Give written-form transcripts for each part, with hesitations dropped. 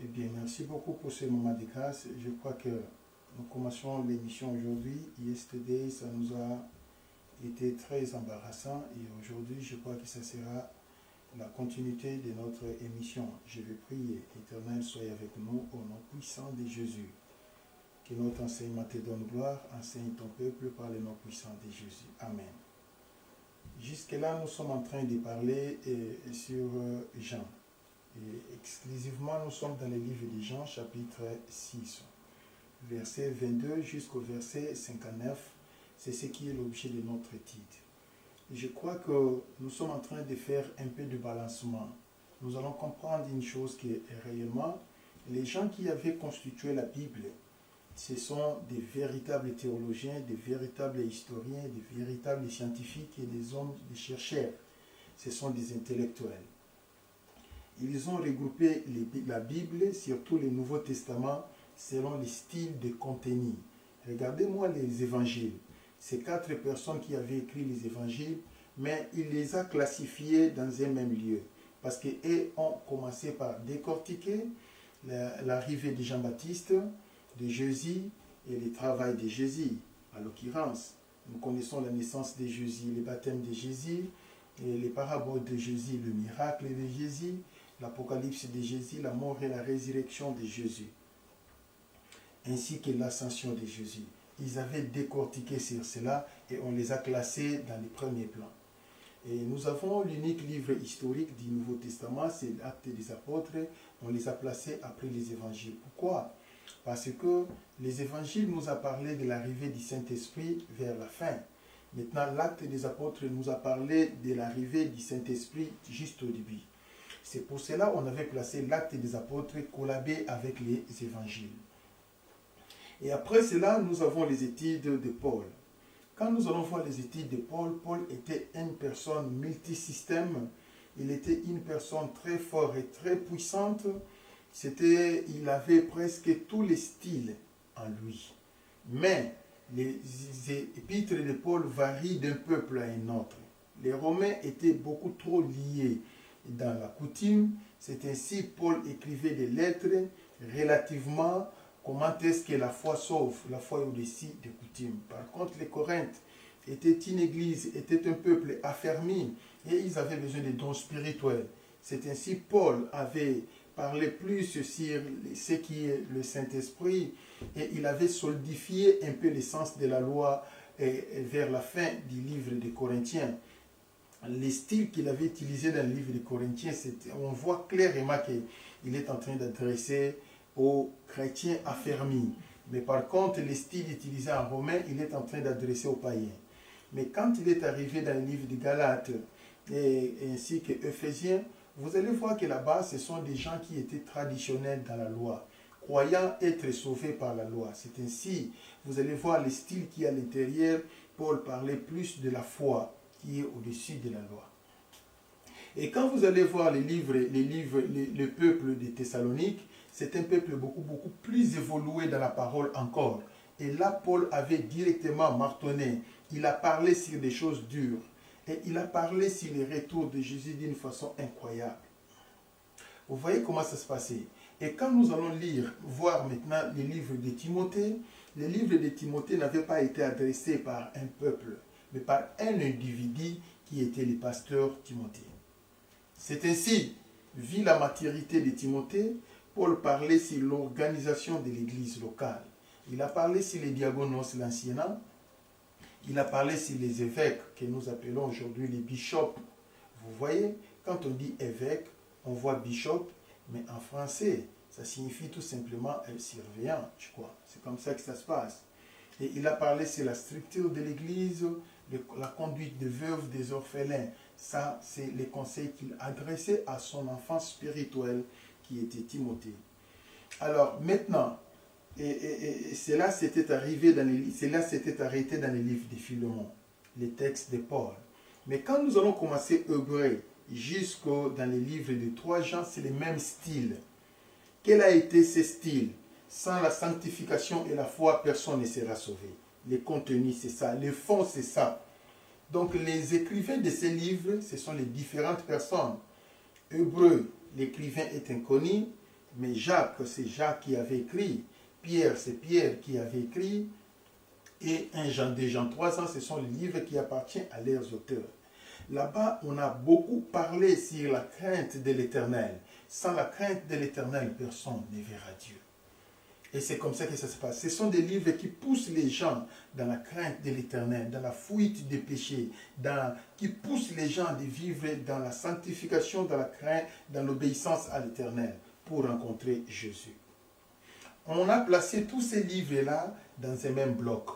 Eh bien, merci beaucoup pour ce moment de grâce. Je crois que nous commençons l'émission aujourd'hui. Yesterday, ça nous a été très embarrassant et aujourd'hui, je crois que ça sera la continuité de notre émission. Je vais prier. Éternel, soyez avec nous au nom puissant de Jésus. Que notre enseignement te donne gloire. Enseigne ton peuple par le nom puissant de Jésus. Amen. Jusque-là, nous sommes en train de parler sur Jean. Et exclusivement, nous sommes dans le livre de Jean, chapitre 6, verset 22 jusqu'au verset 59. C'est ce qui est l'objet de notre titre. Et je crois que nous sommes en train de faire un peu de balancement. Nous allons comprendre une chose qui est réellement, les gens qui avaient constitué la Bible, ce sont des véritables théologiens, des véritables historiens, des véritables scientifiques et des hommes, des chercheurs. Ce sont des intellectuels. Ils ont regroupé la Bible, surtout le Nouveau Testament, selon les styles de contenu. Regardez-moi les évangiles. C'est 4 personnes qui avaient écrit les évangiles, mais il les a classifiés dans un même lieu. Parce qu'ils ont commencé par décortiquer l'arrivée de Jean-Baptiste, de Jésus et le travail de Jésus. En l'occurrence, nous connaissons la naissance de Jésus, le baptême de Jésus, et les paraboles de Jésus, le miracle de Jésus, l'Apocalypse de Jésus, la mort et la résurrection de Jésus, ainsi que l'ascension de Jésus. Ils avaient décortiqué sur cela et on les a classés dans les premiers plans. Et nous avons l'unique livre historique du Nouveau Testament, c'est l'Acte des Apôtres. On les a placés après les évangiles. Pourquoi? Parce que les évangiles nous a parlé de l'arrivée du Saint-Esprit vers la fin. Maintenant, l'Acte des Apôtres nous a parlé de l'arrivée du Saint-Esprit juste au début. C'est pour cela qu'on avait placé l'Acte des Apôtres collabé avec les évangiles. Et après cela, nous avons les études de Paul. Quand nous allons voir les études de Paul, Paul était une personne multisystème. Il était une personne très forte et très puissante. Il avait presque tous les styles en lui. Mais les épîtres de Paul varient d'un peuple à un autre. Les Romains étaient beaucoup trop liés dans la coutume. C'est ainsi Paul écrivait des lettres relativement comment est-ce que la foi sauve, la foi est au-dessus des coutumes. Par contre, les Corinthes étaient une église, étaient un peuple affermi et ils avaient besoin de dons spirituels. C'est ainsi Paul avait parlé plus sur ce qui est le Saint-Esprit et il avait solidifié un peu l'essence de la loi vers la fin du livre des Corinthiens. Les styles qu'il avait utilisés dans le livre des Corinthiens, on voit clairement qu'il est en train d'adresser aux chrétiens affermis. Mais par contre, les styles utilisés en romain, il est en train d'adresser aux païens. Mais quand il est arrivé dans le livre de Galates ainsi que Éphésiens, vous allez voir que là-bas, ce sont des gens qui étaient traditionnels dans la loi, croyant être sauvés par la loi. C'est ainsi, vous allez voir les styles qui à l'intérieur, Paul parlait plus de la foi qui est au-dessus de la loi. Et quand vous allez voir le peuple de Thessalonique, c'est un peuple beaucoup plus évolué dans la parole encore. Et là, Paul avait directement martonné. Il a parlé sur des choses dures. Et il a parlé sur le retour de Jésus d'une façon incroyable. Vous voyez comment ça se passait. Et quand nous allons voir maintenant les livres de Timothée, les livres de Timothée n'avaient pas été adressés par un peuple, mais par un individu qui était le pasteur Timothée. C'est ainsi, vu la maturité de Timothée, Paul parlait sur l'organisation de l'église locale. Il a parlé sur les diaconos, l'ancienat. Il a parlé sur les évêques, que nous appelons aujourd'hui les bishops. Vous voyez, quand on dit évêque, on voit bishop, mais en français, ça signifie tout simplement un surveillant, je crois. C'est comme ça que ça se passe. Et il a parlé sur la structure de l'église, la conduite des veuves, des orphelins. Ça, c'est les conseils qu'il adressait à son enfant spirituel qui était Timothée. Alors maintenant, cela s'était arrêté dans les livres de Philémon, les textes de Paul. Mais quand nous allons commencer à œuvrer jusqu'au dans les livres de 3 Jean, c'est le même style. Quel a été ce style? Sans la sanctification et la foi, personne ne sera sauvé. Les contenus, c'est ça. Le fond, c'est ça. Donc, les écrivains de ces livres, ce sont les différentes personnes. Hébreu, l'écrivain est inconnu. Mais Jacques, c'est Jacques qui avait écrit. Pierre, c'est Pierre qui avait écrit. Et 1 Jean, 2 Jean, 300, ce sont les livres qui appartiennent à leurs auteurs. Là-bas, on a beaucoup parlé sur la crainte de l'Éternel. Sans la crainte de l'Éternel, personne ne verra Dieu. Et c'est comme ça que ça se passe. Ce sont des livres qui poussent les gens dans la crainte de l'Éternel, dans la fuite des péchés, qui poussent les gens de vivre dans la sanctification, dans la crainte, dans l'obéissance à l'Éternel, pour rencontrer Jésus. On a placé tous ces livres-là dans un même bloc.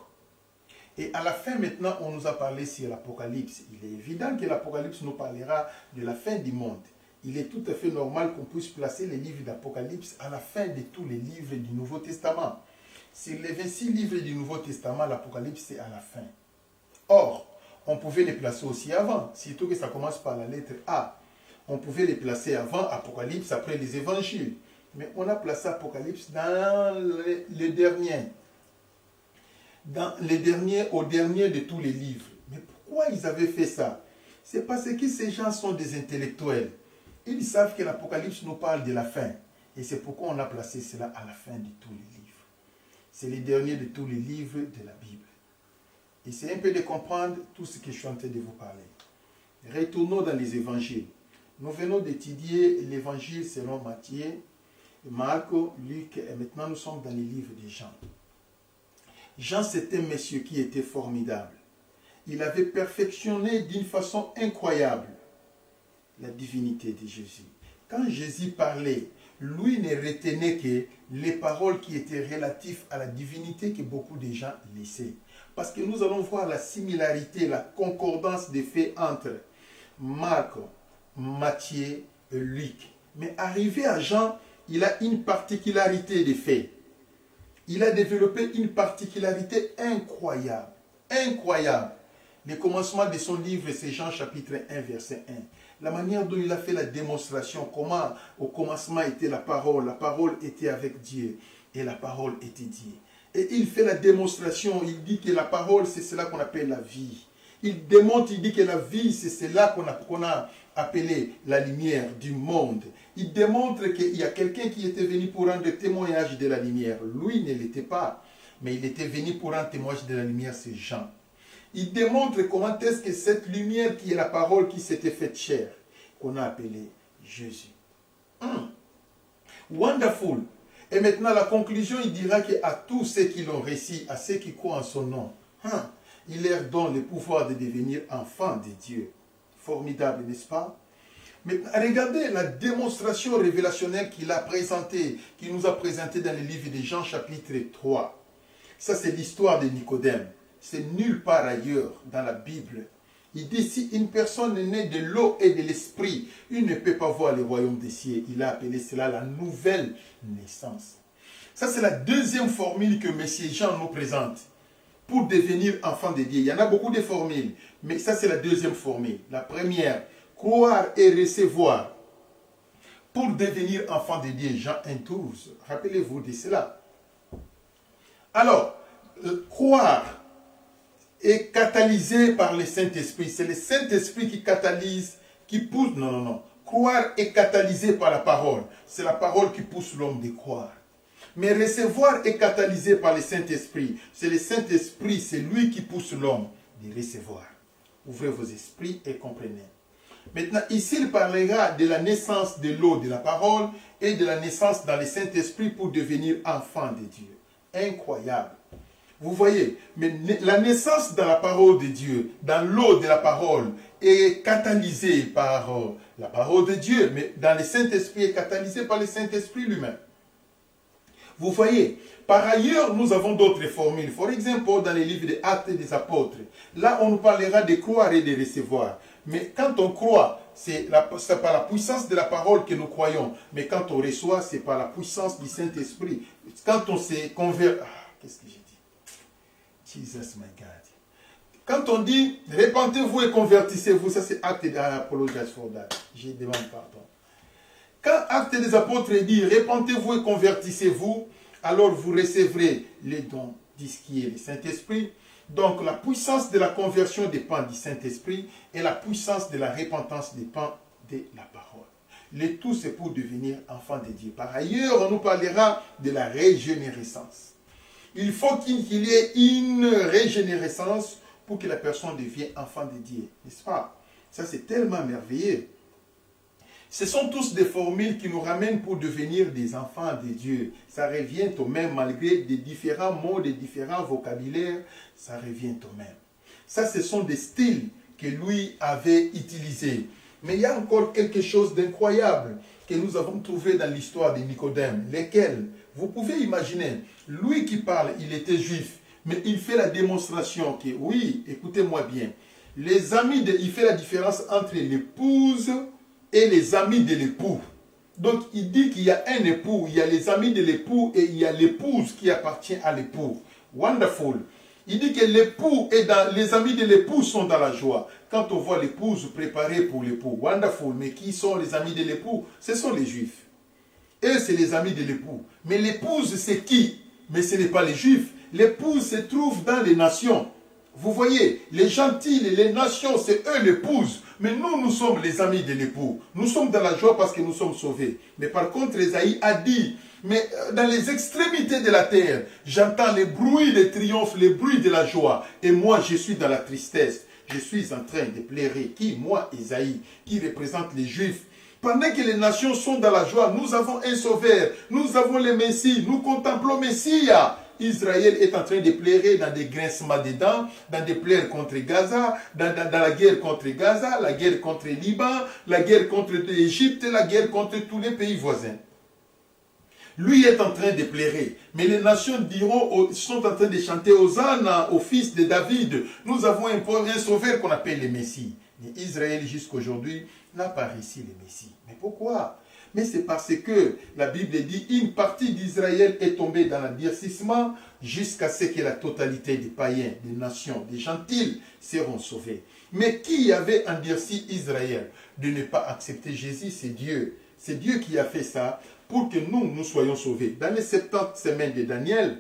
Et à la fin, maintenant, on nous a parlé sur l'Apocalypse. Il est évident que l'Apocalypse nous parlera de la fin du monde. Il est tout à fait normal qu'on puisse placer les livres d'Apocalypse à la fin de tous les livres du Nouveau Testament. Sur les 26 livres du Nouveau Testament, l'Apocalypse, c'est à la fin. Or, on pouvait les placer aussi avant, surtout que ça commence par la lettre A. On pouvait les placer avant Apocalypse, après les évangiles. Mais on a placé Apocalypse dans les derniers. Au dernier de tous les livres. Mais pourquoi ils avaient fait ça? C'est parce que ces gens sont des intellectuels. Ils savent que l'Apocalypse nous parle de la fin. Et c'est pourquoi on a placé cela à la fin de tous les livres. C'est le dernier de tous les livres de la Bible. Essayez un peu de comprendre tout ce que je suis en train de vous parler. Retournons dans les évangiles. Nous venons d'étudier l'évangile selon Matthieu, Marc, Luc, et maintenant nous sommes dans les livres de Jean. Jean, c'était un monsieur qui était formidable. Il avait perfectionné d'une façon incroyable la divinité de Jésus. Quand Jésus parlait, lui ne retenait que les paroles qui étaient relatives à la divinité que beaucoup de gens laissaient. Parce que nous allons voir la similarité, la concordance des faits entre Marc, Matthieu et Luc. Mais arrivé à Jean, il a une particularité des faits. Il a développé une particularité incroyable. Incroyable. Le commencement de son livre, c'est Jean chapitre 1, verset 1. La manière dont il a fait la démonstration, comment au commencement était la parole était avec Dieu, et la parole était Dieu. Et il fait la démonstration, il dit que la parole, c'est cela qu'on appelle la vie. Il démontre, il dit que la vie, c'est cela qu'on a appelé la lumière du monde. Il démontre qu'il y a quelqu'un qui était venu pour rendre témoignage de la lumière. Lui ne l'était pas, mais il était venu pour rendre témoignage de la lumière, c'est Jean. Il démontre comment est-ce que cette lumière qui est la parole qui s'était faite chair, qu'on a appelée Jésus. Wonderful. Et maintenant, la conclusion, il dira qu'à tous ceux qui l'ont réussi, à ceux qui croient en son nom, il leur donne le pouvoir de devenir enfants de Dieu. Formidable, n'est-ce pas? Mais regardez la démonstration révélationnelle qu'il a présentée, qu'il nous a présentée dans le livre de Jean chapitre 3. Ça, c'est l'histoire de Nicodème. C'est nulle part ailleurs dans la Bible. Il dit, si une personne est née de l'eau et de l'esprit, il ne peut pas voir le royaume des cieux. Il a appelé cela la nouvelle naissance. Ça, c'est la deuxième formule que M. Jean nous présente pour devenir enfant de Dieu. Il y en a beaucoup de formules, mais ça, c'est la deuxième formule. La première, croire et recevoir pour devenir enfant de Dieu. Jean 1,12. Rappelez-vous de cela. Alors, croire est catalysé par le Saint-Esprit. C'est le Saint-Esprit qui catalyse, qui pousse. Non. Croire est catalysé par la parole. C'est la parole qui pousse l'homme de croire. Mais recevoir est catalysé par le Saint-Esprit. C'est le Saint-Esprit, c'est lui qui pousse l'homme de recevoir. Ouvrez vos esprits et comprenez. Maintenant, ici, il parlera de la naissance de l'eau, de la parole, et de la naissance dans le Saint-Esprit pour devenir enfant de Dieu. Incroyable. Vous voyez, mais la naissance dans la parole de Dieu, dans l'eau de la parole, est catalysée par la parole de Dieu, mais dans le Saint-Esprit est catalysée par le Saint-Esprit lui-même. Vous voyez, par ailleurs, nous avons d'autres formules. Par exemple, dans les livres des Actes des Apôtres, là, on nous parlera de croire et de recevoir. Mais quand on croit, c'est par la puissance de la parole que nous croyons. Mais quand on reçoit, c'est par la puissance du Saint-Esprit. Quand on se convertit... qu'est-ce que j'ai dit? Jesus, my God. Quand on dit, répentez-vous et convertissez-vous, ça c'est acte d'apologie for that. Je demande pardon. Quand acte des apôtres dit, répentez-vous et convertissez-vous, alors vous recevrez les dons, dit ce qui est le Saint-Esprit. Donc la puissance de la conversion dépend du Saint-Esprit et la puissance de la repentance dépend de la parole. Le tout, c'est pour devenir enfant de Dieu. Par ailleurs, on nous parlera de la régénérescence. Il faut qu'il y ait une régénérescence pour que la personne devienne enfant de Dieu. N'est-ce pas? Ça, c'est tellement merveilleux. Ce sont tous des formules qui nous ramènent pour devenir des enfants de Dieu. Ça revient au même, malgré des différents mots, des différents vocabulaires, ça revient au même. Ça, ce sont des styles que lui avait utilisés. Mais il y a encore quelque chose d'incroyable que nous avons trouvé dans l'histoire de Nicodème, lesquels, vous pouvez imaginer, lui qui parle, il était juif, mais il fait la démonstration que, oui, écoutez-moi bien, les amis il fait la différence entre l'épouse et les amis de l'époux. Donc, il dit qu'il y a un époux, il y a les amis de l'époux et il y a l'épouse qui appartient à l'époux. Wonderful. Il dit que l'époux et les amis de l'époux sont dans la joie. Quand on voit l'épouse préparée pour l'époux, wonderful. Mais qui sont les amis de l'époux? Ce sont les juifs. Eux, c'est les amis de l'époux. Mais l'épouse, c'est qui? Mais ce n'est pas les juifs. L'épouse se trouve dans les nations. Vous voyez, les gentils et les nations, c'est eux l'épouse. Mais nous, nous sommes les amis de l'époux. Nous sommes dans la joie parce que nous sommes sauvés. Mais par contre, Ésaïe a dit, mais dans les extrémités de la terre, j'entends les bruits de triomphe, les bruits de la joie. Et moi, je suis dans la tristesse. Je suis en train de pleurer. Qui? Moi, Ésaïe, qui représente les Juifs. Pendant que les nations sont dans la joie, nous avons un sauveur. Nous avons le Messie. Nous contemplons Messie. Israël est en train de pleurer dans des grincements de dents, dans des pleurs contre Gaza, dans la guerre contre Gaza, la guerre contre Liban, la guerre contre l'Égypte, la guerre contre tous les pays voisins. Lui est en train de pleurer. Mais les nations sont en train de chanter Hosanna au fils de David. Nous avons un sauveur qu'on appelle le Messie. Mais Israël jusqu'à aujourd'hui n'a pas réussi le Messie. Mais pourquoi? Mais c'est parce que la Bible dit une partie d'Israël est tombée dans l'endurcissement jusqu'à ce que la totalité des païens, des nations, des gentils seront sauvés. Mais qui avait endurci Israël de ne pas accepter Jésus? C'est Dieu. C'est Dieu qui a fait ça pour que nous soyons sauvés. Dans les 70 semaines de Daniel,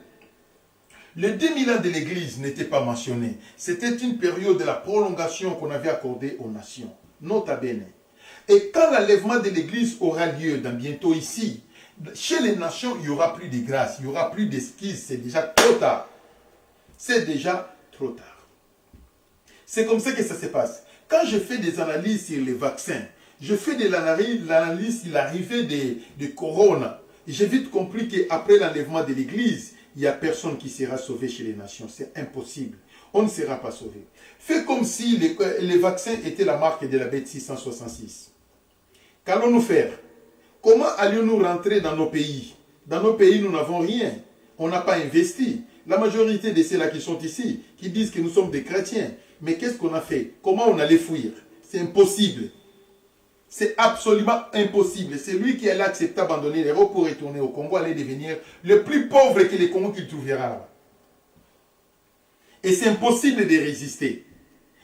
les 2000 ans de l'Église n'étaient pas mentionnés. C'était une période de la prolongation qu'on avait accordée aux nations. Nota bene. Et quand l'enlèvement de l'Église aura lieu dans bientôt ici, chez les nations, il n'y aura plus de grâce, il n'y aura plus d'esquisse, c'est déjà trop tard. C'est déjà trop tard. C'est comme ça que ça se passe. Quand je fais des analyses sur les vaccins, je fais de l'analyse sur l'arrivée de Corona. J'ai vite compris qu'après l'enlèvement de l'Église, il n'y a personne qui sera sauvé chez les nations. C'est impossible. On ne sera pas sauvé. Fais comme si les vaccins étaient la marque de la bête 666. Qu'allons-nous faire? Comment allions-nous rentrer dans nos pays? Dans nos pays, nous n'avons rien. On n'a pas investi. La majorité de ceux-là qui sont ici, qui disent que nous sommes des chrétiens. Mais qu'est-ce qu'on a fait? Comment on allait fuir? C'est impossible. C'est absolument impossible. C'est lui qui allait accepter d'abandonner l'Europe pour retourner au Congo, allait devenir le plus pauvre que les Congos qu'il trouvera là-bas. Et c'est impossible de résister.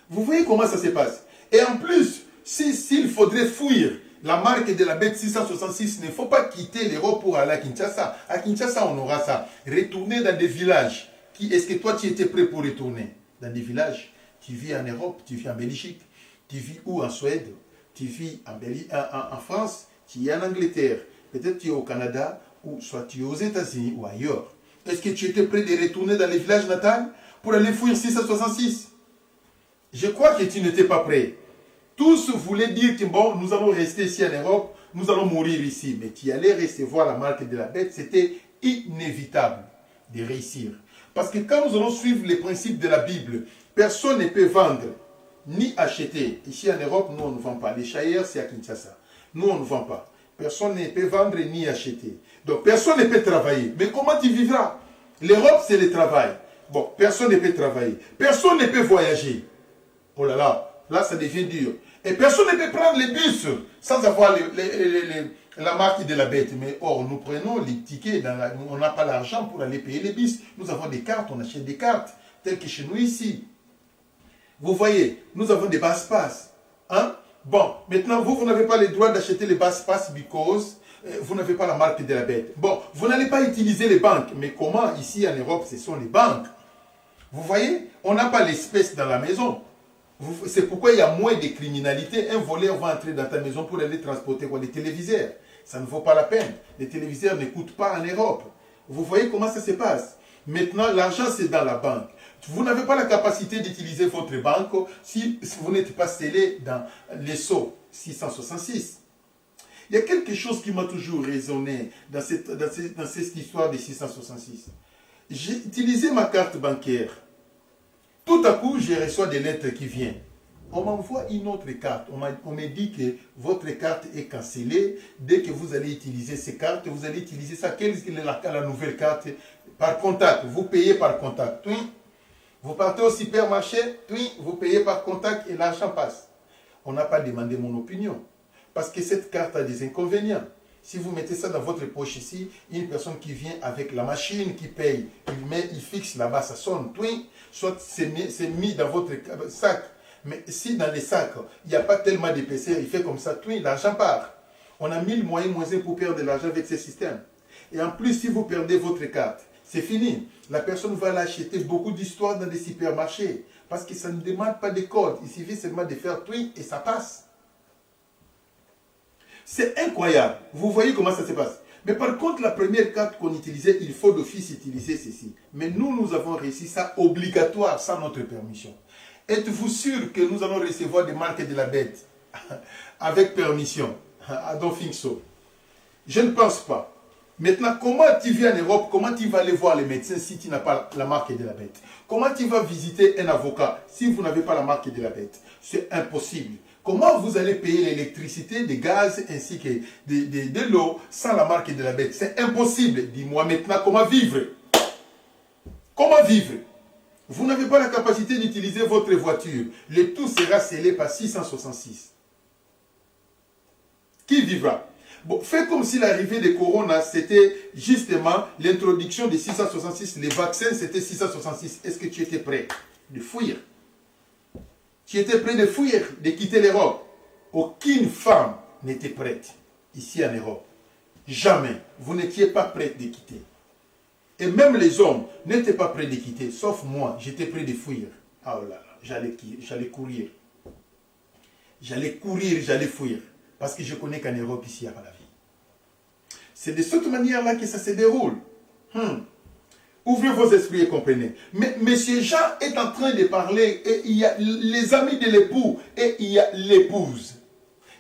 Vous voyez comment ça se passe? Et en plus, s'il faudrait fuir la marque de la bête 666, il ne faut pas quitter l'Europe pour aller à Kinshasa. À Kinshasa, on aura ça. Retourner dans des villages. Est-ce que toi, tu étais prêt pour retourner? Dans des villages. Tu vis en Europe, tu vis en Belgique, tu vis où? En Suède, tu vis en France, tu es en Angleterre. Peut-être tu es au Canada, ou soit tu es aux États-Unis ou ailleurs. Est-ce que tu étais prêt de retourner dans les villages natals pour aller fuir 666? Je crois que tu n'étais pas prêt. Tous voulaient dire que bon, nous allons rester ici en Europe, nous allons mourir ici. Mais tu allais recevoir la marque de la bête, c'était inévitable de réussir. Parce que quand nous allons suivre les principes de la Bible, personne ne peut vendre ni acheter. Ici en Europe, nous on ne vend pas. Les chailleurs, c'est à Kinshasa. Nous on ne vend pas. Personne ne peut vendre ni acheter. Donc personne ne peut travailler. Mais comment tu vivras? L'Europe, c'est le travail. Bon, personne ne peut travailler. Personne ne peut voyager. Oh là là. Là, ça devient dur. Et personne ne peut prendre les bus sans avoir la marque de la bête. Mais or, nous prenons les tickets, on n'a pas l'argent pour aller payer les bus. Nous avons des cartes, on achète des cartes, telles que chez nous ici. Vous voyez, nous avons des basse-passes. Hein? Bon, maintenant, vous n'avez pas le droit d'acheter les basse-passes because vous n'avez pas la marque de la bête. Bon, vous n'allez pas utiliser les banques. Mais comment, ici en Europe, ce sont les banques? Vous voyez, on n'a pas l'espèce dans la maison. C'est pourquoi il y a moins de criminalité. Un voleur va entrer dans ta maison pour aller transporter quoi? Les téléviseurs. Ça ne vaut pas la peine. Les téléviseurs ne coûtent pas en Europe. Vous voyez comment ça se passe. Maintenant, l'argent, c'est dans la banque. Vous n'avez pas la capacité d'utiliser votre banque si vous n'êtes pas scellé dans les sceaux 666. Il y a quelque chose qui m'a toujours raisonné dans cette histoire des 666. J'ai utilisé ma carte bancaire. Tout à coup, je reçois des lettres qui viennent. On m'envoie une autre carte. On me dit que votre carte est cancellée. Dès que vous allez utiliser ces cartes, vous allez utiliser ça. Quelle est la nouvelle carte? Par contact. Vous payez par contact. Oui. Vous partez au supermarché. Oui. Vous payez par contact et l'argent passe. On n'a pas demandé mon opinion. Parce que cette carte a des inconvénients. Si vous mettez ça dans votre poche ici, une personne qui vient avec la machine qui paye, il fixe là-bas, ça sonne. Oui. Soit c'est mis dans votre sac. Mais si dans les sacs, il n'y a pas tellement d'épaisseur, il fait comme ça, tout l'argent part. On a 1000 moyens pour perdre de l'argent avec ce système. Et en plus, si vous perdez votre carte, c'est fini. La personne va l'acheter beaucoup d'histoires dans des supermarchés. Parce que ça ne demande pas de code. Il suffit seulement de faire tweet et ça passe. C'est incroyable. Vous voyez comment ça se passe. Mais par contre, la première carte qu'on utilisait, il faut d'office utiliser ceci. Mais nous avons réussi ça obligatoire sans notre permission. Êtes-vous sûr que nous allons recevoir des marques de la bête avec permission? I don't think so. Je ne pense pas. Maintenant, comment tu viens en Europe, comment tu vas aller voir les médecins si tu n'as pas la marque de la bête? Comment tu vas visiter un avocat si vous n'avez pas la marque de la bête? C'est impossible. Comment vous allez payer l'électricité, le gaz ainsi que de l'eau sans la marque de la bête? C'est impossible. Dis-moi maintenant comment vivre. Comment vivre? Vous n'avez pas la capacité d'utiliser votre voiture. Le tout sera scellé par 666. Qui vivra? Bon, faites comme si l'arrivée de Corona, c'était justement l'introduction de 666. Les vaccins, c'était 666. Est-ce que tu étais prêt de fuir? Tu étais prêt de fuir, de quitter l'Europe? Aucune femme n'était prête ici en Europe. Jamais. Vous n'étiez pas prête de quitter. Et même les hommes n'étaient pas prêts de quitter, sauf moi, j'étais prêt de fuir. Ah oh là là, j'allais courir. J'allais courir, j'allais fuir. Parce que je connais qu'en Europe, ici, il n'y a pas la vie. C'est de cette manière-là que ça se déroule. Ouvrez vos esprits et comprenez. Mais M. Jean est en train de parler, et il y a les amis de l'époux, et il y a l'épouse.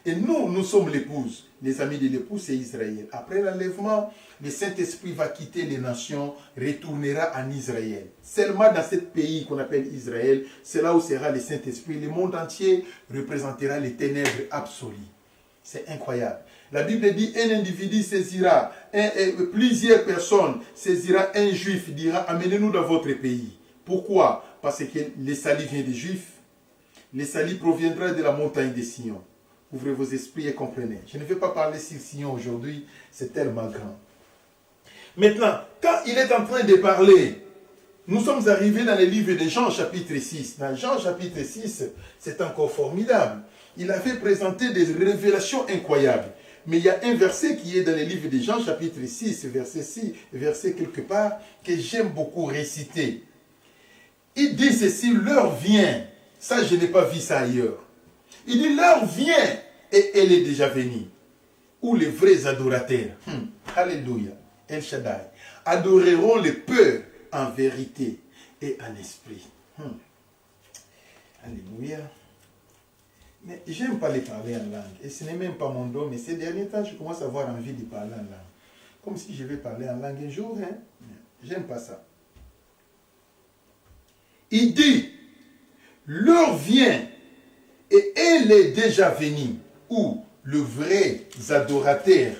Et nous sommes l'épouse. Les amis de l'époux, c'est Israël. Après l'enlèvement, le Saint-Esprit va quitter les nations, retournera en Israël. Seulement dans ce pays qu'on appelle Israël, c'est là où sera le Saint-Esprit. Le monde entier représentera les ténèbres absolues. C'est incroyable. La Bible dit, un individu saisira, plusieurs personnes saisira un juif, dira, amenez-nous dans votre pays. Pourquoi? Parce que le salut vient des juifs. Le salut proviendra de la montagne de Sion. Ouvrez vos esprits et comprenez. Je ne vais pas parler sur Sion aujourd'hui, c'est tellement grand. Maintenant, quand il est en train de parler, nous sommes arrivés dans le livre de Jean chapitre 6. Dans Jean chapitre 6, c'est encore formidable. Il avait présenté des révélations incroyables. Mais il y a un verset qui est dans le livre de Jean chapitre 6, verset quelque part, que j'aime beaucoup réciter. Il dit ceci, l'heure vient. Ça, je n'ai pas vu ça ailleurs. Il dit, l'heure vient et elle est déjà venue. Où les vrais adorateurs, alléluia, El Shaddai, adoreront le Père en vérité et en esprit. Alléluia. Mais j'aime pas les parler en langue. Et ce n'est même pas mon don, mais ces derniers temps, je commence à avoir envie de parler en langue. Comme si je vais parler en langue un jour. J'aime pas ça. Il dit, l'heure vient et elle est déjà venue, où les vrais adorateurs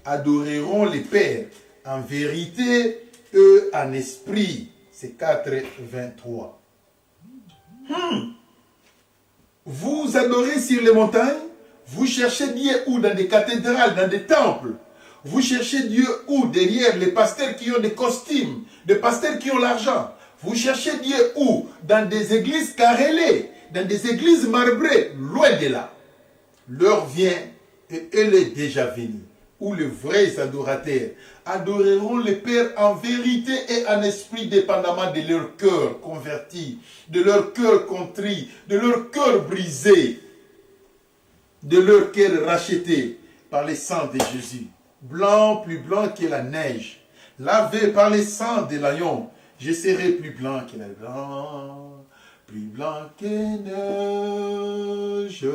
adoreront le Père en vérité et en esprit. C'est 4:23. Vous adorez sur les montagnes, vous cherchez Dieu où? Dans des cathédrales, dans des temples. Vous cherchez Dieu où? Derrière les pasteurs qui ont des costumes, des pasteurs qui ont l'argent. Vous cherchez Dieu où? Dans des églises carrelées, dans des églises marbrées, loin de là. L'heure vient et elle est déjà venue. où les vrais adorateurs adoreront le Père en vérité et en esprit, dépendamment de leur cœur converti, de leur cœur contrit, de leur cœur brisé, de leur cœur racheté par le sang de Jésus. Blanc, plus blanc que la neige, lavé par le sang de l'agneau, je serai plus blanc que la blanc, plus blanc que neige,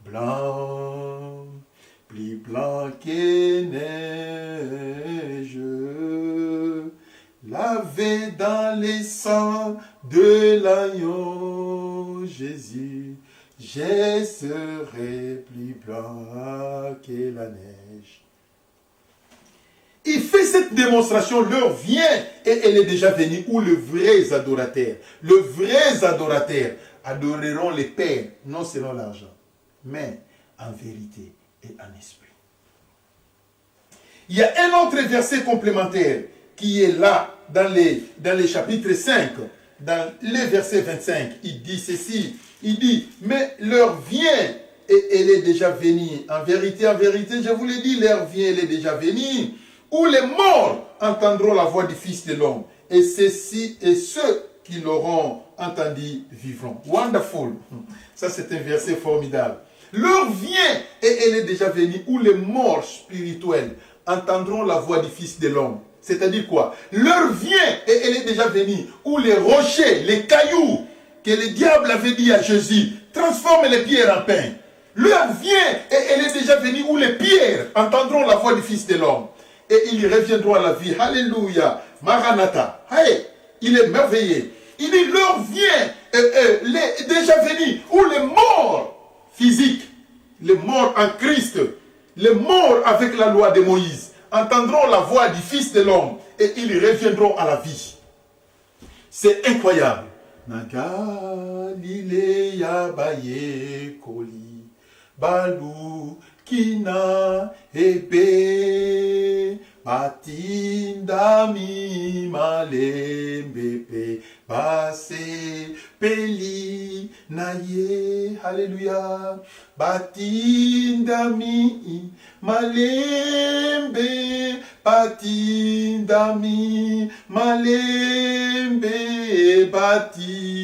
blanc, plus blanc que neige, lavé dans le sang de l'agneau Jésus, je serai plus blanc que la neige. Il fait cette démonstration, l'heure vient et elle est déjà venue où les vrais adorateurs adoreront les pères, non selon l'argent, mais en vérité et en esprit. Il y a un autre verset complémentaire qui est là dans les chapitres 5, dans le verset 25. Il dit ceci, il dit, mais l'heure vient et elle est déjà venue. En vérité, je vous l'ai dit, l'heure vient, elle est déjà venue, où les morts entendront la voix du Fils de l'homme. Et ceux qui l'auront entendu vivront. Wonderful. Ça, c'est un verset formidable. L'heure vient et elle est déjà venue, où les morts spirituels entendront la voix du Fils de l'homme. C'est-à-dire quoi? L'heure vient et elle est déjà venue, où les rochers, les cailloux que le diable avait dit à Jésus, transforment les pierres en pain. L'heure vient et elle est déjà venue, où les pierres entendront la voix du Fils de l'homme. Et ils reviendront à la vie. Alléluia. Maranatha. Hey, il est merveilleux. Il dit, l'heure vient, est déjà venue, où les morts physiques, les morts en Christ, les morts avec la loi de Moïse, entendront la voix du Fils de l'homme et ils reviendront à la vie. C'est incroyable. Nagalilea baye koli balu kina ebe batindami malembepe base peli naye. Alléluia. Batindami malembe, batindami malembe, batindami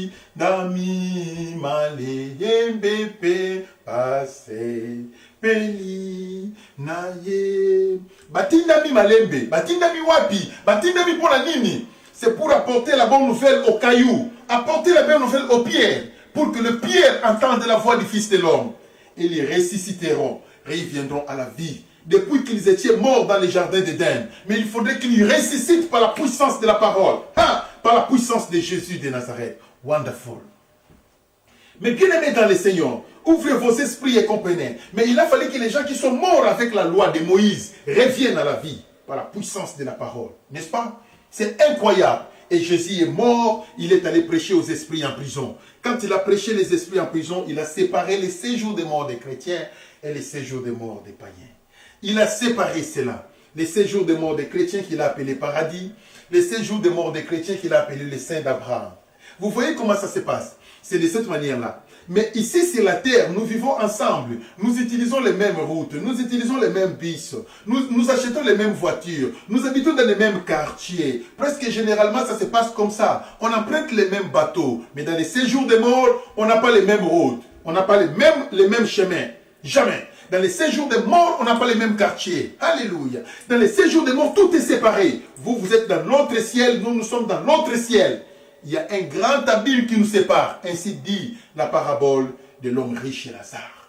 malembe pe base peli naye. Batindami malembe, batindami wapi, batindami pour la nini. C'est pour apporter la bonne nouvelle aux cailloux, apporter la bonne nouvelle aux pierres, pour que le pierre entende la voix du Fils de l'homme. Et ils ressusciteront, reviendront à la vie. Depuis qu'ils étaient morts dans les jardins d'Éden. Mais il faudrait qu'ils ressuscitent par la puissance de la parole. Par la puissance de Jésus de Nazareth. Wonderful. Mais bien aimés dans le Seigneur, ouvrez vos esprits et comprenez. Mais il a fallu que les gens qui sont morts avec la loi de Moïse reviennent à la vie. Par la puissance de la parole. N'est-ce pas? C'est incroyable. Et Jésus est mort, il est allé prêcher aux esprits en prison. Quand il a prêché les esprits en prison, il a séparé les séjours des morts des chrétiens et les séjours des morts des païens. Il a séparé cela. Les séjours des morts des chrétiens qu'il a appelés paradis, les séjours des morts des chrétiens qu'il a appelés les saints d'Abraham. Vous voyez comment ça se passe? C'est de cette manière-là. Mais ici, sur la terre, nous vivons ensemble. Nous utilisons les mêmes routes. Nous utilisons les mêmes bus. Nous achetons les mêmes voitures. Nous habitons dans les mêmes quartiers. Presque généralement, ça se passe comme ça. On emprunte les mêmes bateaux. Mais dans les séjours des morts, on n'a pas les mêmes routes. On n'a pas les mêmes chemins. Jamais. Dans les séjours des morts, on n'a pas les mêmes quartiers. Alléluia. Dans les séjours des morts, tout est séparé. Vous, vous êtes dans notre ciel. Nous sommes dans notre ciel. Il y a un grand abîme qui nous sépare. Ainsi dit la parabole de l'homme riche et Lazare.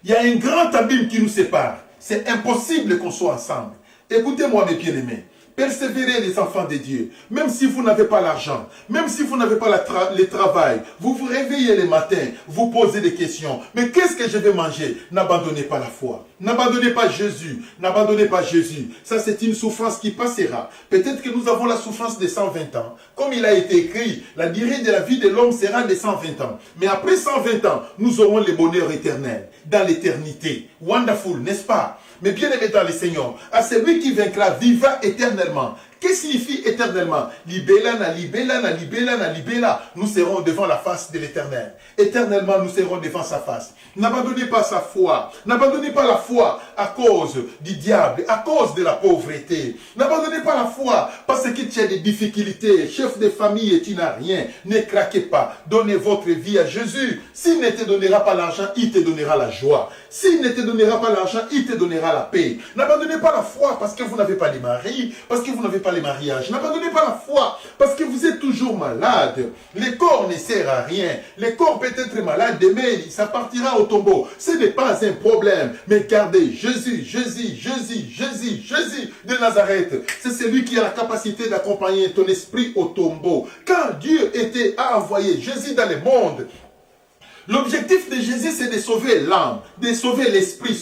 Il y a un grand abîme qui nous sépare. C'est impossible qu'on soit ensemble. Écoutez-moi mes bien-aimés. Persévérez les enfants de Dieu. Même si vous n'avez pas l'argent, même si vous n'avez pas le travail, vous vous réveillez le matin, vous posez des questions. Mais qu'est-ce que je vais manger? N'abandonnez pas la foi. N'abandonnez pas Jésus. N'abandonnez pas Jésus. Ça, c'est une souffrance qui passera. Peut-être que nous avons la souffrance de 120 ans. Comme il a été écrit, la durée de la vie de l'homme sera de 120 ans. Mais après 120 ans, nous aurons le bonheur éternel dans l'éternité. Wonderful, n'est-ce pas? Mais bien aimé dans le Seigneur, à celui qui vaincra vivra éternellement. Qu'est-ce que signifie éternellement? Libélana, libélana, libélana, libéla. Nous serons devant la face de l'Éternel. Éternellement, nous serons devant sa face. N'abandonnez pas sa foi. N'abandonnez pas la foi à cause du diable, à cause de la pauvreté. N'abandonnez pas la foi parce que tu as des difficultés. Chef de famille et tu n'as rien. Ne craquez pas. Donnez votre vie à Jésus. S'il ne te donnera pas l'argent, il te donnera la joie. S'il ne te donnera pas l'argent, il te donnera la paix. N'abandonnez pas la foi parce que vous n'avez pas les maris, parce que vous n'avez pas les mariages. N'abandonnez pas la foi parce que vous êtes toujours malade. Le corps ne sert à rien. Le corps peut être malade demain, ça partira au tombeau. Ce n'est pas un problème. Mais gardez Jésus, Jésus, Jésus, Jésus, Jésus de Nazareth. C'est celui qui a la capacité d'accompagner ton esprit au tombeau. Quand Dieu a envoyé Jésus dans le monde, l'objectif de Jésus, c'est de sauver l'âme, de sauver l'esprit,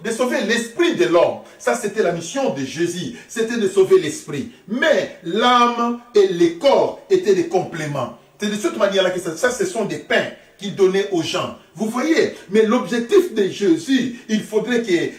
de sauver l'esprit de l'homme. Ça, c'était la mission de Jésus, c'était de sauver l'esprit. Mais l'âme et le corps étaient des compléments. C'est de cette manière-là que ça, ce sont des pains qu'il donnait aux gens. Vous voyez, mais l'objectif de Jésus, il faudrait que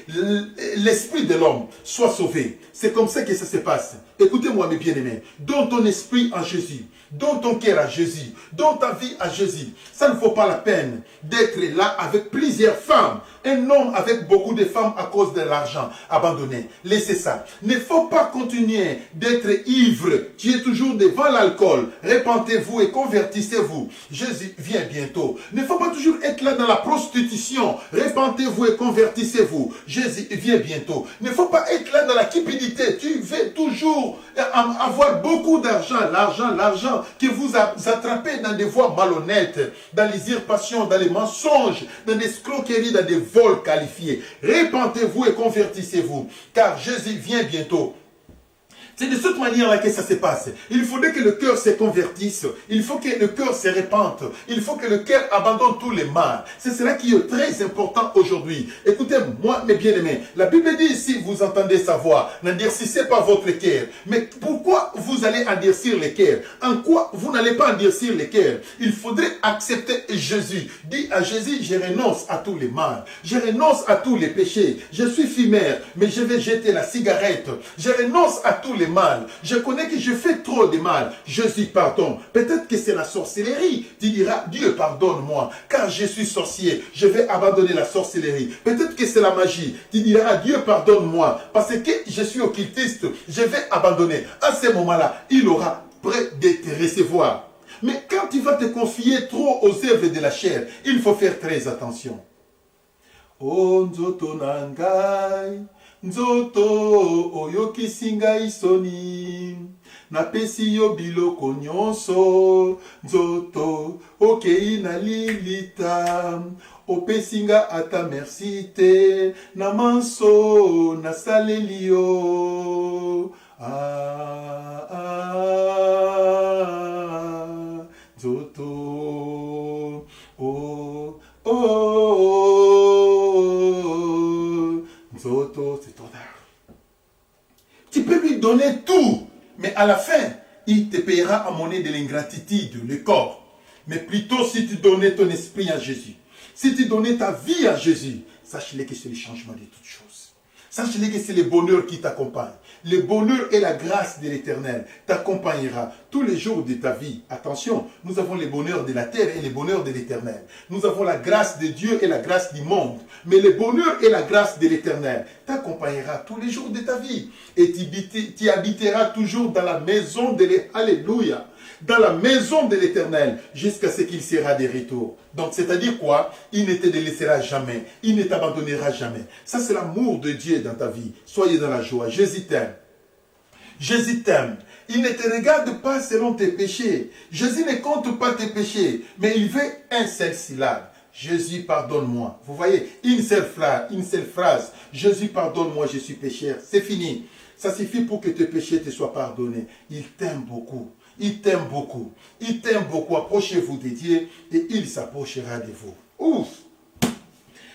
l'esprit de l'homme soit sauvé. C'est comme ça que ça se passe. Écoutez-moi mes bien-aimés, donne ton esprit en Jésus, donne ton cœur à Jésus, donne ta vie à Jésus. Ça ne vaut pas la peine d'être là avec plusieurs femmes. Un homme avec beaucoup de femmes à cause de l'argent. Abandonnez, laissez ça. Il ne faut pas continuer d'être ivre. Tu es toujours devant l'alcool. Repentez-vous et convertissez-vous. Jésus vient bientôt. Il ne faut pas toujours être là dans la prostitution. Repentez-vous et convertissez-vous. Jésus vient bientôt. Il ne faut pas être là dans la cupidité. Tu veux toujours avoir beaucoup d'argent. L'argent que vous attrapez dans des voies malhonnêtes, dans les usurpations, dans les mensonges, dans des escroqueries, dans des vols qualifiés. Repentez-vous et convertissez-vous, car Jésus vient bientôt. C'est de cette manière-là que ça se passe. Il faudrait que le cœur se convertisse. Il faut que le cœur se répande. Il faut que le cœur abandonne tous les mal. C'est cela qui est très important aujourd'hui. Écoutez-moi, mes bien-aimés. La Bible dit ici, vous entendez sa voix. N'endurcissez pas votre cœur. Mais pourquoi vous allez endurcir le cœur? En quoi vous n'allez pas endurcir le cœur? Il faudrait accepter Jésus. Dis à Jésus, je renonce à tous les mal. Je renonce à tous les péchés. Je suis fumeur, mais je vais jeter la cigarette. Je renonce à tous les mal. Je connais que je fais trop de mal. Jésus, pardon. Peut-être que c'est la sorcellerie. Tu diras, Dieu, pardonne-moi, car je suis sorcier. Je vais abandonner la sorcellerie. Peut-être que c'est la magie. Tu diras, Dieu, pardonne-moi, parce que je suis occultiste. Je vais abandonner. À ce moment-là, il aura prêt de te recevoir. Mais quand tu vas te confier trop aux œuvres de la chair, il faut faire très attention. Oh, nzoto nangai. Nzoto oyokisi ngai soni napesi yo biloko nyonso nzoto okei na lilita opesi nga ata merci te na manso nasaleli yo nzoto c'est trop tard. Tu peux lui donner tout, mais à la fin, il te payera en monnaie de l'ingratitude, le corps. Mais plutôt si tu donnais ton esprit à Jésus, si tu donnais ta vie à Jésus, sache-le que c'est le changement de toutes choses. Sache-le que c'est le bonheur qui t'accompagne. Le bonheur et la grâce de l'Éternel t'accompagnera tous les jours de ta vie. Attention, nous avons le bonheur de la terre et le bonheur de l'Éternel. Nous avons la grâce de Dieu et la grâce du monde. Mais le bonheur et la grâce de l'Éternel t'accompagnera tous les jours de ta vie. Et tu habiteras toujours dans la maison de l'Éternel. Alléluia. Dans la maison de l'Éternel jusqu'à ce qu'il sera de retour. Donc, c'est-à-dire quoi? Il ne te délaissera jamais. Il ne t'abandonnera jamais. Ça, c'est l'amour de Dieu dans ta vie. Soyez dans la joie. Jésus t'aime. Jésus t'aime. Il ne te regarde pas selon tes péchés. Jésus ne compte pas tes péchés. Mais il veut un seul syllabe. Jésus, pardonne-moi. Vous voyez, une seule phrase. Jésus, pardonne-moi, je suis pécheur. C'est fini. Ça suffit pour que tes péchés te soient pardonnés. Il t'aime beaucoup. Il t'aime beaucoup. Il t'aime beaucoup. Approchez-vous de Dieu et il s'approchera de vous. Ouf!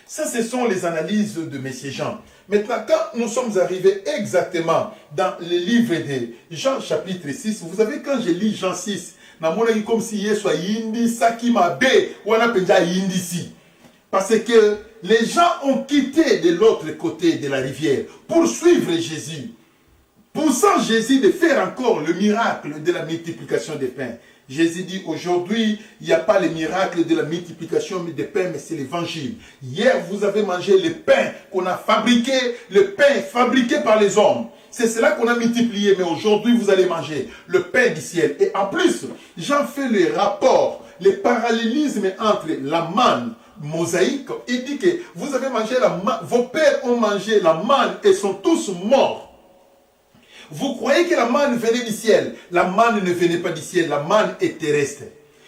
Ça, ce sont les analyses de M. Jean. Maintenant, quand nous sommes arrivés exactement dans le livre de Jean chapitre 6, vous savez, quand je lis Jean 6, comme si soit Yindi, Sakima B, ou on appelle ça Yindi. Parce que les gens ont quitté de l'autre côté de la rivière pour suivre Jésus. poussant Jésus de faire encore le miracle de la multiplication des pains. Jésus dit aujourd'hui, il n'y a pas le miracle de la multiplication des pains, mais c'est l'évangile. Hier, vous avez mangé le pain qu'on a fabriqué, le pain fabriqué par les hommes. C'est cela qu'on a multiplié, mais aujourd'hui, vous allez manger le pain du ciel. Et en plus, j'en fais le rapport, le parallélisme entre la manne mosaïque. Il dit que vous avez mangé la manne, vos pères ont mangé la manne et sont tous morts. Vous croyez que la manne venait du ciel. La manne ne venait pas du ciel. La manne est terrestre.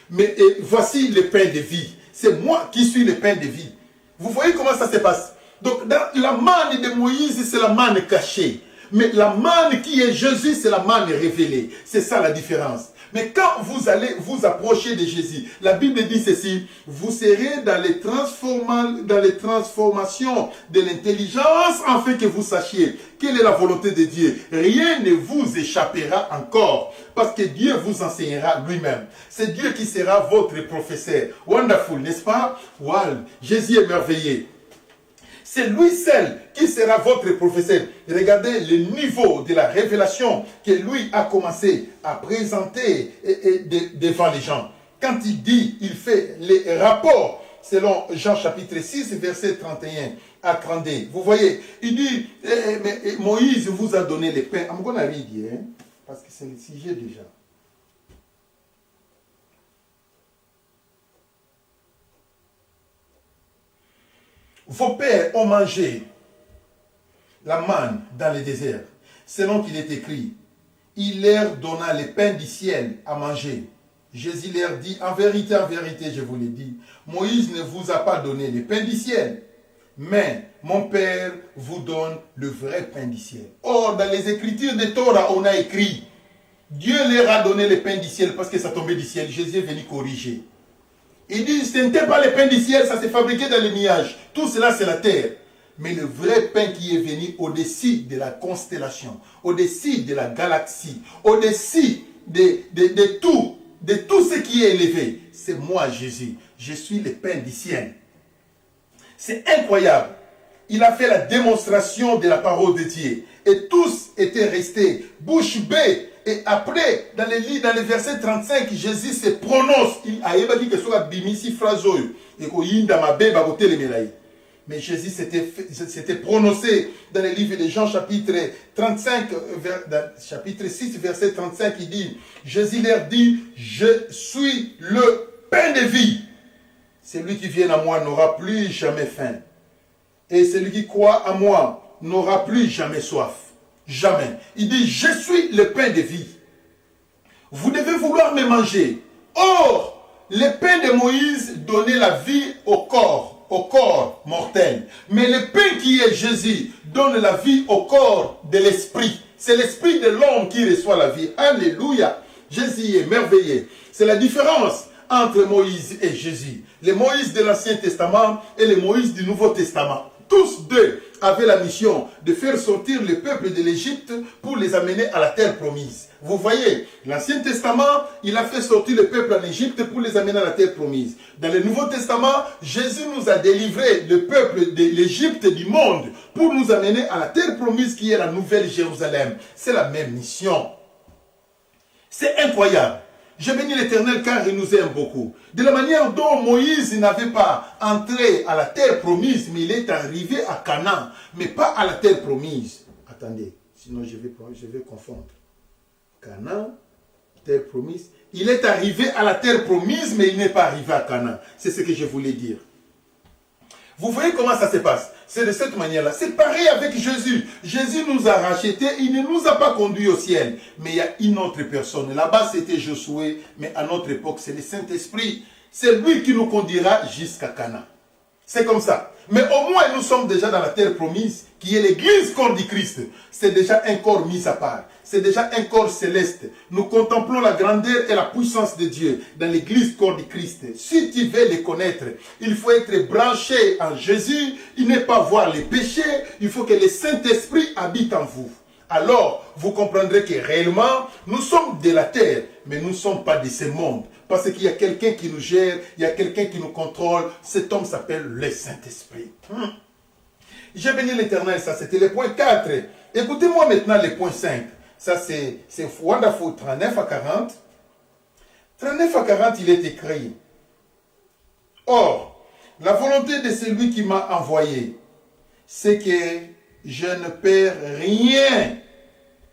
Mais voici le pain de vie. C'est moi qui suis le pain de vie. Vous voyez comment ça se passe. Donc, dans la manne de Moïse, c'est la manne cachée. Mais la manne qui est Jésus, c'est la manne révélée. C'est ça la différence. Mais quand vous allez vous approcher de Jésus, la Bible dit ceci, vous serez dans les transformations de l'intelligence afin que vous sachiez quelle est la volonté de Dieu. Rien ne vous échappera encore parce que Dieu vous enseignera lui-même. C'est Dieu qui sera votre professeur. Wonderful, n'est-ce pas? Wow, Jésus est merveilleux. C'est lui seul qui sera votre professeur. Regardez le niveau de la révélation que lui a commencé à présenter devant les gens. Quand il dit, il fait les rapports selon Jean chapitre 6, verset 31 à 32. Vous voyez, il dit, mais Moïse vous a donné les pains. I'm gonna read here, parce que c'est le sujet déjà. Vos pères ont mangé la manne dans le désert, selon qu'il est écrit. Il leur donna le pain du ciel à manger. Jésus leur dit, en vérité, je vous l'ai dit, Moïse ne vous a pas donné le pain du ciel, mais mon Père vous donne le vrai pain du ciel. Or, dans les écritures de Torah, on a écrit, Dieu leur a donné le pain du ciel parce que ça tombait du ciel. Jésus est venu corriger. Il dit, ce n'était pas le pain du ciel, ça s'est fabriqué dans les nuages. Tout cela, c'est la terre. Mais le vrai pain qui est venu au-dessus de la constellation, au-dessus de la galaxie, au-dessus de tout ce qui est élevé, c'est moi, Jésus. Je suis le pain du ciel. C'est incroyable. Il a fait la démonstration de la parole de Dieu. Et tous étaient restés bouche bée. Et après, dans le verset 35, Jésus se prononce. Il a dit que ce soit bimisi frazoyo. Mais Jésus s'était prononcé dans le livre de Jean chapitre 35, chapitre 6, verset 35. Il dit, Jésus leur dit, je suis le pain de vie. Celui qui vient à moi n'aura plus jamais faim. Et celui qui croit à moi n'aura plus jamais soif. Jamais. Il dit, je suis le pain de vie. Vous devez vouloir me manger. Or, le pain de Moïse donnait la vie au corps mortel. Mais le pain qui est Jésus donne la vie au corps de l'esprit. C'est l'esprit de l'homme qui reçoit la vie. Alléluia. Jésus est merveilleux. C'est la différence entre Moïse et Jésus. Le Moïse de l'Ancien Testament et le Moïse du Nouveau Testament. Tous deux avaient la mission de faire sortir le peuple de l'Égypte pour les amener à la terre promise. Vous voyez, l'Ancien Testament, il a fait sortir le peuple en Égypte pour les amener à la terre promise. Dans le Nouveau Testament, Jésus nous a délivré le peuple de l'Égypte du monde pour nous amener à la terre promise qui est la nouvelle Jérusalem. C'est la même mission. C'est incroyable. Je bénis l'Éternel car il nous aime beaucoup. De la manière dont Moïse n'avait pas entré à la terre promise, mais il est arrivé à Canaan, mais pas à la terre promise. Attendez, sinon je vais confondre. Canaan, terre promise. Il est arrivé à la terre promise, mais il n'est pas arrivé à Canaan. C'est ce que je voulais dire. Vous voyez comment ça se passe? C'est de cette manière-là. C'est pareil avec Jésus. Jésus nous a rachetés. Il ne nous a pas conduits au ciel. Mais il y a une autre personne. Là-bas, c'était Josué. Mais à notre époque, c'est le Saint-Esprit. C'est lui qui nous conduira jusqu'à Canaan. C'est comme ça. Mais au moins, nous sommes déjà dans la terre promise, qui est l'église corps du Christ. C'est déjà un corps mis à part. C'est déjà un corps céleste. Nous contemplons la grandeur et la puissance de Dieu dans l'église corps du Christ. Si tu veux les connaître, il faut être branché en Jésus. Il n'est pas voir les péchés. Il faut que le Saint-Esprit habite en vous. Alors, vous comprendrez que réellement, nous sommes de la terre, mais nous ne sommes pas de ce monde. Parce qu'il y a quelqu'un qui nous gère, il y a quelqu'un qui nous contrôle. Cet homme s'appelle le Saint-Esprit. J'ai béni l'Éternel, ça c'était le point 4. Écoutez-moi maintenant le point 5. Ça, c'est Wonderful 39 à 40. 39 à 40, il est écrit. Or, la volonté de celui qui m'a envoyé, c'est que je ne perds rien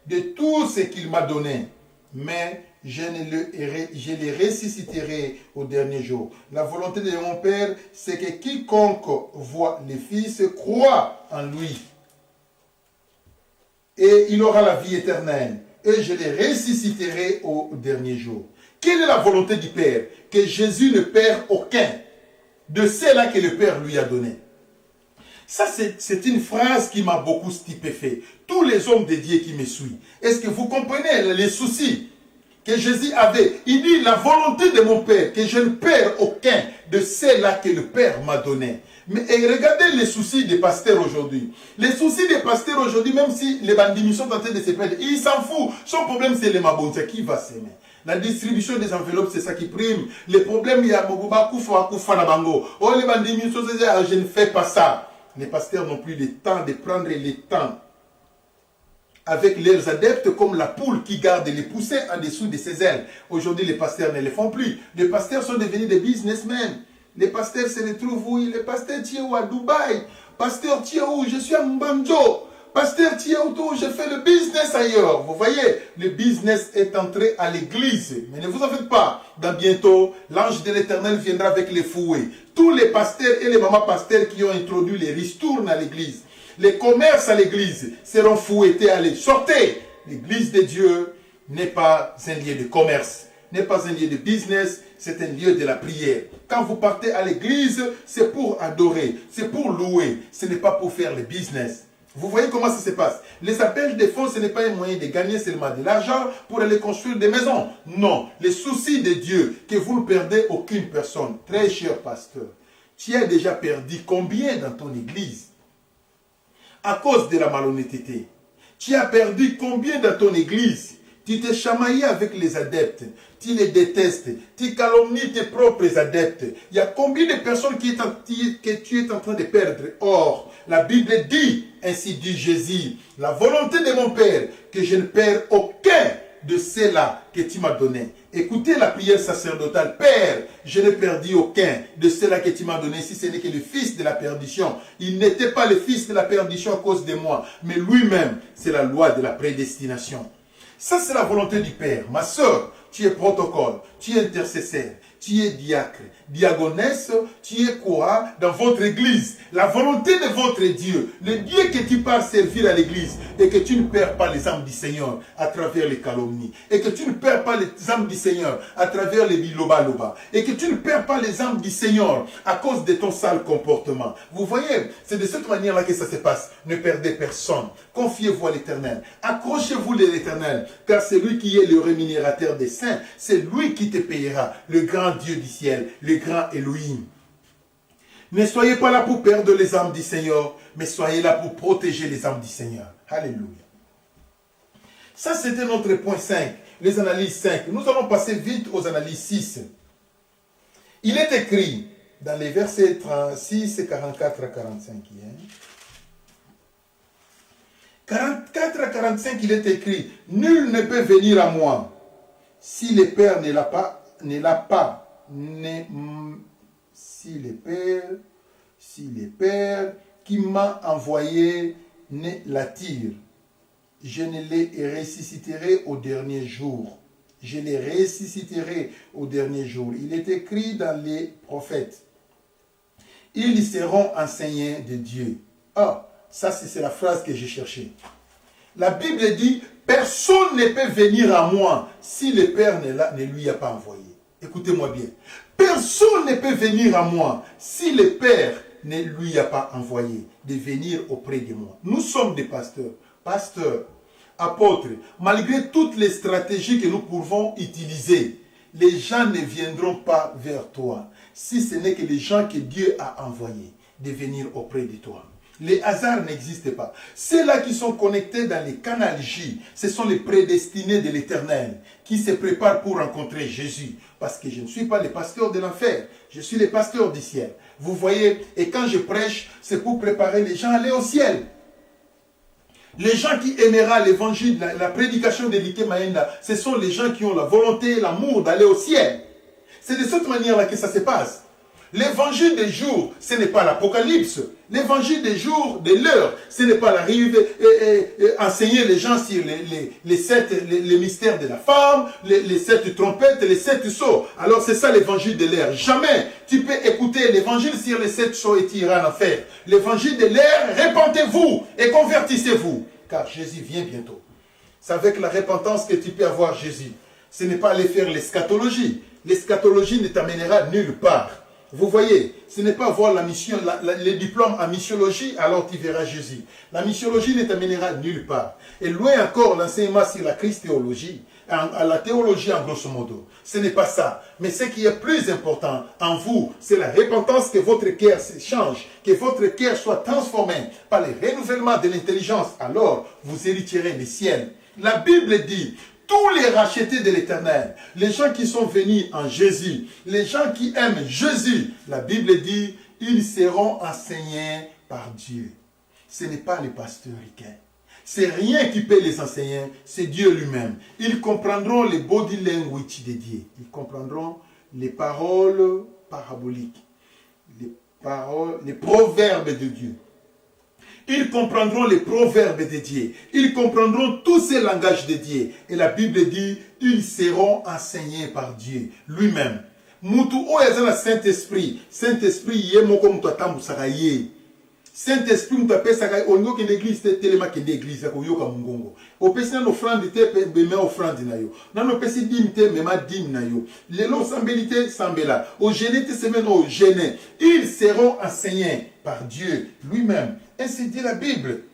de tout ce qu'il m'a donné, mais je les ressusciterai au dernier jour. La volonté de mon Père, c'est que quiconque voit le Fils croit en lui. Et il aura la vie éternelle. Et je les ressusciterai au dernier jour. Quelle est la volonté du Père? Que Jésus ne perd aucun de ceux-là que le Père lui a donné. Ça, c'est une phrase qui m'a beaucoup stupéfait. Tous les hommes de Dieu qui me suivent, est-ce que vous comprenez les soucis que Jésus avait? Il dit, la volonté de mon Père, que je ne perds aucun de ceux-là que le Père m'a donné. Mais regardez les soucis des pasteurs aujourd'hui. Les soucis des pasteurs aujourd'hui, même si les bandits sont en train de se perdre, ils s'en foutent. Son problème, c'est les mabonza. Qui va s'aimer? La distribution des enveloppes, c'est ça qui prime. Les problèmes, il y a Moguba, Koufa, Nabango. Oh, les bandits, je ne fais pas ça. Les pasteurs n'ont plus le temps de prendre le temps avec leurs adeptes comme la poule qui garde les poussins en dessous de ses ailes. Aujourd'hui, les pasteurs ne le font plus. Les pasteurs sont devenus des businessmen. Les pasteurs se retrouvent où? Les pasteurs Thiaou à Dubaï. Pasteur Thiaou, je suis à Mbanjo. Pasteur Thiaou, je fais le business ailleurs. Vous voyez, le business est entré à l'église. Mais ne vous en faites pas. Dans bientôt, l'ange de l'Éternel viendra avec les fouets. Tous les pasteurs et les mamans pasteurs qui ont introduit les ristournes à l'église, les commerces à l'église seront fouettés à l'église. Sortez! L'église de Dieu n'est pas un lieu de commerce, n'est pas un lieu de business, c'est un lieu de la prière. Quand vous partez à l'église, c'est pour adorer, c'est pour louer, ce n'est pas pour faire le business. Vous voyez comment ça se passe? Les appels de fonds, ce n'est pas un moyen de gagner seulement de l'argent pour aller construire des maisons. Non, les soucis de Dieu, que vous ne perdez aucune personne. Très cher pasteur, tu as déjà perdu combien dans ton église à cause de la malhonnêteté? Tu as perdu combien dans ton église? Tu t'es chamaillé avec les adeptes, tu les détestes, tu calomnies tes propres adeptes. Il y a combien de personnes que tu es en train de perdre? Or, la Bible dit, ainsi dit Jésus, la volonté de mon Père, que je ne perds aucun de ceux-là que tu m'as donné. Écoutez la prière sacerdotale. Père, je n'ai perdu aucun de ceux-là que tu m'as donné, si ce n'est que le fils de la perdition. Il n'était pas le fils de la perdition à cause de moi, mais lui-même, c'est la loi de la prédestination. Ça, c'est la volonté du Père. Ma soeur, tu es protocole, tu es intercesseur, tu es diacre, diagonesse, tu es quoi dans votre église? La volonté de votre Dieu, le Dieu que tu pars servir à l'église, et que tu ne perds pas les âmes du Seigneur à travers les calomnies, et que tu ne perds pas les âmes du Seigneur à travers les biloba-loba, et que tu ne perds pas les âmes du Seigneur à cause de ton sale comportement. Vous voyez, c'est de cette manière-là que ça se passe. Ne perdez personne. Confiez-vous à l'Éternel. Accrochez-vous à l'Éternel, car c'est lui qui est le rémunérateur des saints. C'est lui qui te payera, le grand Dieu du ciel, le grand Elohim. Ne soyez pas là pour perdre les âmes du Seigneur, mais soyez là pour protéger les âmes du Seigneur. Alléluia. Ça, c'était notre point 5, les analyses 5. Nous allons passer vite aux analyses 6. Il est écrit dans les versets 36, 44 à 45. 44 à 45, il est écrit, nul ne peut venir à moi si le Père ne l'a pas, si le Père qui m'a envoyé ne l'attire. Je ne les ressusciterai au dernier jour. Je les ressusciterai au dernier jour. Il est écrit dans les prophètes. Ils seront enseignés de Dieu. Ah, ça c'est la phrase que j'ai cherchée. La Bible dit, personne ne peut venir à moi si le Père ne lui a pas envoyé. Écoutez-moi bien. Personne ne peut venir à moi si le Père ne lui a pas envoyé de venir auprès de moi. Nous sommes des pasteurs. Pasteurs, apôtres, malgré toutes les stratégies que nous pouvons utiliser, les gens ne viendront pas vers toi si ce n'est que les gens que Dieu a envoyés de venir auprès de toi. Les hasards n'existent pas. Ceux-là qui sont connectés dans les canaux J, ce sont les prédestinés de l'Éternel qui se préparent pour rencontrer Jésus. Parce que je ne suis pas le pasteur de l'enfer, je suis le pasteur du ciel. Vous voyez, et quand je prêche, c'est pour préparer les gens à aller au ciel. Les gens qui aimeront l'évangile, la prédication de l'Ike Maenda, ce sont les gens qui ont la volonté, l'amour d'aller au ciel. C'est de cette manière-là que ça se passe. L'évangile des jours, ce n'est pas l'apocalypse. L'évangile des jours, de l'heure, ce n'est pas l'arrivée, enseigner les gens sur les mystères de la femme, les 7 trompettes, les 7 sceaux. Alors c'est ça l'évangile de l'heure. Jamais tu peux écouter l'évangile sur les 7 sceaux et tu iras en enfer. L'évangile de l'heure, répentez-vous et convertissez-vous. Car Jésus vient bientôt. C'est avec la repentance que tu peux avoir Jésus. Ce n'est pas aller faire l'eschatologie. L'eschatologie ne t'amènera nulle part. Vous voyez, ce n'est pas avoir la mission, les diplômes en missiologie, alors tu verras Jésus. La missiologie ne t'amènera nulle part. Et loin encore l'enseignement sur la christologie, à la théologie en grosso modo. Ce n'est pas ça. Mais ce qui est plus important en vous, c'est la repentance, que votre cœur change, que votre cœur soit transformé par le renouvellement de l'intelligence. Alors, vous hériterez le ciel. La Bible dit... Tous les rachetés de l'Éternel, les gens qui sont venus en Jésus, les gens qui aiment Jésus, la Bible dit, ils seront enseignés par Dieu. Ce n'est pas les pasteurs ricains. C'est rien qui peut les enseigner, c'est Dieu lui-même. Ils comprendront les body language de Dieu. Ils comprendront les paroles paraboliques, les proverbes de Dieu. Ils comprendront les proverbes de Dieu. Ils comprendront tous ces langages de Dieu. Et la Bible dit, ils seront enseignés par Dieu lui-même. Mutu oya Saint-Esprit. Saint-Esprit yé moko mutu atambusaka yé. Saint-Esprit mutu apesaka olingo kende église telema kende église ko yoka mungongo. Opesi na offrande te beme offrande na yo. Na opesi dim te mema dim na yo. Lelo sambelité sambela. Au gêné te semaine au gêné. Ils seront enseignés par Dieu lui-même. Ainsi dit la Bible.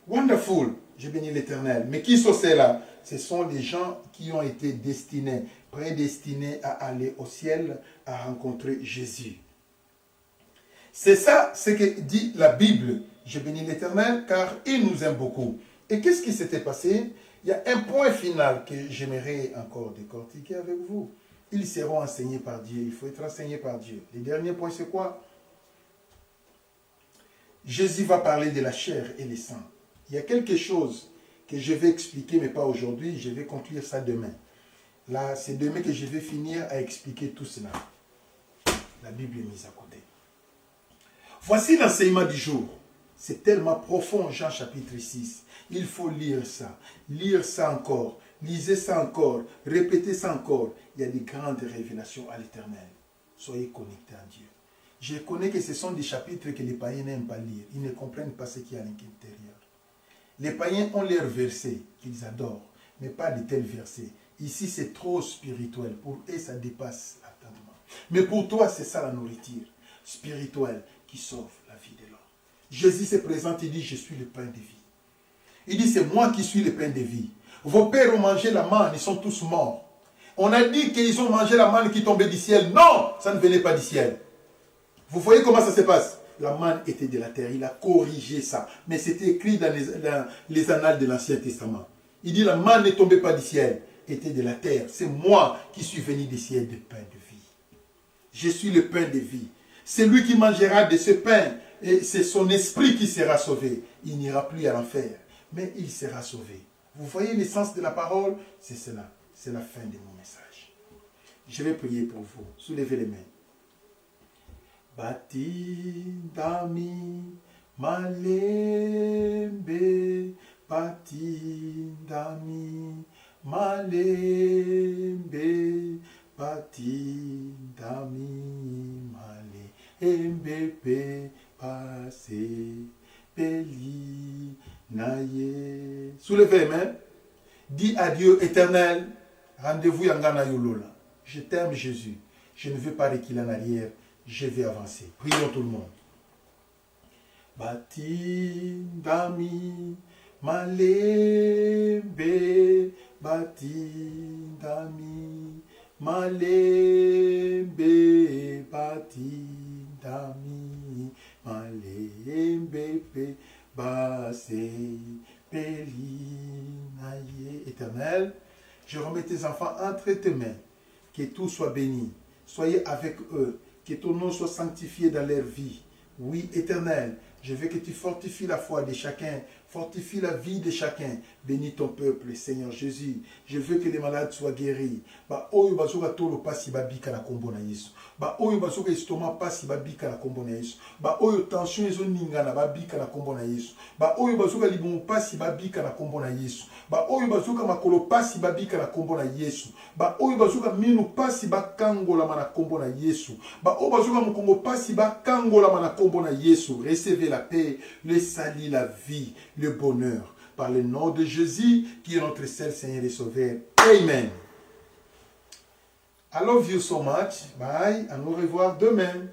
Wonderful. Je bénis l'Éternel. Mais qui sont ceux-là? Ce sont les gens qui ont été destinés, prédestinés à aller au ciel, à rencontrer Jésus. C'est ça ce que dit la Bible. Je bénis l'Éternel car il nous aime beaucoup. Et qu'est-ce qui s'était passé? Il y a un point final que j'aimerais encore décortiquer avec vous. Ils seront enseignés par Dieu. Il faut être enseigné par Dieu. Le dernier point, c'est quoi? Jésus va parler de la chair et le sang. Il y a quelque chose que je vais expliquer, mais pas aujourd'hui. Je vais conclure ça demain. Là, c'est demain que je vais finir à expliquer tout cela. La Bible est mise à côté. Voici l'enseignement du jour. C'est tellement profond, Jean chapitre 6. Il faut lire ça. Lire ça encore. Lisez ça encore. Répétez ça encore. Il y a des grandes révélations à l'Éternel. Soyez connectés à Dieu. Je connais que ce sont des chapitres que les païens n'aiment pas lire. Ils ne comprennent pas ce qu'il y a à l'intérieur. Les païens ont leurs versets qu'ils adorent, mais pas de tels versets. Ici, c'est trop spirituel. Pour eux, ça dépasse l'entendement. Mais pour toi, c'est ça la nourriture spirituelle qui sauve la vie de l'homme. Jésus se présente et dit, je suis le pain de vie. Il dit, c'est moi qui suis le pain de vie. Vos pères ont mangé la manne, ils sont tous morts. On a dit qu'ils ont mangé la manne qui tombait du ciel. Non, ça ne venait pas du ciel. Vous voyez comment ça se passe? La manne était de la terre. Il a corrigé ça. Mais c'était écrit dans les annales de l'Ancien Testament. Il dit la manne ne tombait pas du ciel, était de la terre. C'est moi qui suis venu du ciel de pain de vie. Je suis le pain de vie. C'est lui qui mangera de ce pain. Et c'est son esprit qui sera sauvé. Il n'ira plus à l'enfer, mais il sera sauvé. Vous voyez l'essence de la parole? C'est cela. C'est la fin de mon message. Je vais prier pour vous. Soulevez les mains. Batindami malembe, batindami malembe, batindami malembe pe pase peli naye. Soulevez les mains. Dis à Dieu éternel, rendez-vous yangana yolola. Je t'aime Jésus. Je ne veux pas reculer en arrière. Je vais avancer. Prions tout le monde. Batindami malembe, batindami malembe, batindami malembe pe base pelinaye. Éternel, je remets tes enfants entre tes mains. Que tout soit béni. Soyez avec eux. Que ton nom soit sanctifié dans leur vie. Oui, Éternel, Je veux que tu fortifies la foi de chacun, fortifie la vie de chacun. Bénis ton peuple, Seigneur Jésus. Je veux que les malades soient guéris. Ba oyo bazoka tolo pasi babika na kombo na Yesu. Ba oyo bazoka estomac pasi babika na kombo na Yesu. Ba oyo tension ezo ningana babika na kombo na Yesu. Ba oyo bazoka libumu pasi babika na kombo na Yesu. Ba oyo bazoka makolo pasi babika na kombo na Yesu. Ba oyo bazoka minu pasi bakangola na kombo na Yesu. Ba oyo bazoka mukongo pasi bakangola na kombo na Yesu. Recevez la paix, le salut, la vie, le bonheur. Par le nom de Jésus, qui est notre seul Seigneur et Sauveur. Amen. I love you so much. Bye. À nous revoir demain.